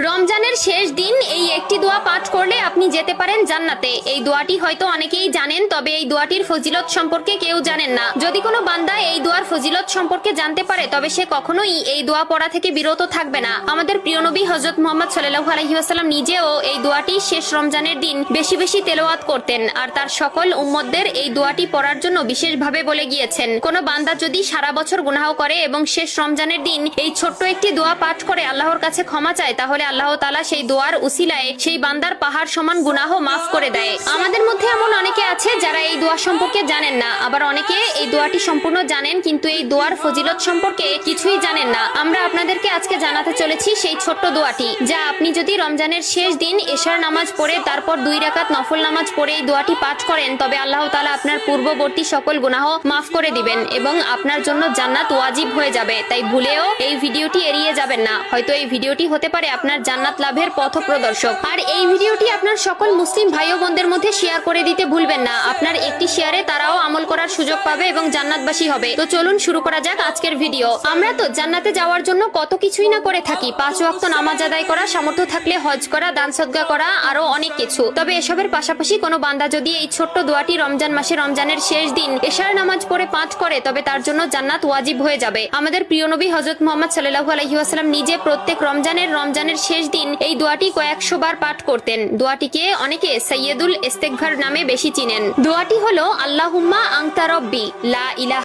রমজানের শেষ দিন এই একটি দোয়া পাঠ করলে আপনি যেতে পারেন জান্নাতে। এই দোয়াটি হয়তো অনেকেই জানেন, তবে এই দোয়াটির ফজিলত সম্পর্কে কেউ জানেন না। যদি কোনো বান্দা এই দোয়ার ফজিলত সম্পর্কে জানতে পারে তবে সে কখনোই এই দোয়া পড়া থেকে বিরত থাকবে না। আমাদের প্রিয় নবী হযরত মুহাম্মদ সাল্লাল্লাহু আলাইহি ওয়াসাল্লাম নিজেও এই দোয়াটি শেষ রমজানের দিন বেশি বেশি তেলাওয়াত করতেন, আর তার সকল উম্মতদের এই দোয়াটি পড়ার জন্য বিশেষভাবে বলে গিয়েছেন, কোন বান্দা যদি সারা বছর গুনাহ করে এবং শেষ রমজানের দিন এই ছোট্ট একটি দোয়া পাঠ করে আল্লাহর কাছে ক্ষমা চায়, তাহলে আল্লাহ তাআলা সেই দোয়ার উসিলায় সেই বান্দার পাহাড় সমান গুনাহ মাফ করে দেয়। আমাদের মধ্যে এমন অনেকে আছে যারা এই দোয়া সম্পর্কে জানেন না, আবার অনেকে এই দোয়াটি সম্পূর্ণ জানেন কিন্তু এই দোয়ার ফজিলত সম্পর্কে কিছুই জানেন না। আমরা আপনাদেরকে আজকে জানাতে চলেছি সেই ছোট্ট দোয়াটি, যা আপনি যদি রমজানের শেষ দিন এশার নামাজ পড়ে তারপর 2 রাকাত নফল নামাজ পড়ে এই দোয়াটি পাঠ করেন, তবে আল্লাহ তাআলা আপনার পূর্ববর্তী সকল গুনাহ মাফ করে দিবেন এবং আপনার জন্য জান্নাত ওয়াজিব হয়ে যাবে। তাই ভুলেও এই ভিডিওটি এড়িয়ে যাবেন না, হয়তো এই ভিডিওটি হতে পারে আপনার জান্নাত লাভের পথপ্রদর্শক। আর এই ভিডিওটি আপনার সকল মুসলিম ভাই ও বোনদের মধ্যে শেয়ার করে দিতে ভুলবেন না। আপনার একটি শেয়ারে তারাও আমল করার সুযোগ পাবে এবং জান্নাতবাসী হবে। তো চলুন শুরু করা যাক আজকের ভিডিও। আমরা তো জান্নাতে যাওয়ার জন্য কত কিছুই না করে থাকি, 5 ওয়াক্ত নামাজ আদায় করা, সামর্থ্য থাকলে হজ করা, দান সদকা করা, আরো অনেক কিছু। তবে এসবের পাশাপাশি কোনো বান্দা যদি এই ছোট্ট দোয়াটি রমজান মাসে রমজানের শেষ দিন এশার নামাজ পড়ে পাঠ করে তবে তার জন্য জান্নাত ওয়াজিব হয়ে যাবে। আমাদের প্রিয় নবী হযরত মুহাম্মদ সাল্লাল্লাহু আলাইহি ওয়াসাল্লাম নিজে প্রত্যেক রমজানের শেষ দিন এই দোয়াটি কয়েকশো বার পাঠ করতেন। দোয়াটিকে অনেকে সাইয়্যিদুল ইস্তিগফার নামে বেশি চিনেন। দোয়াটি হলো আল্লাহুম্মা আনতা রব্বি লা ইলাহা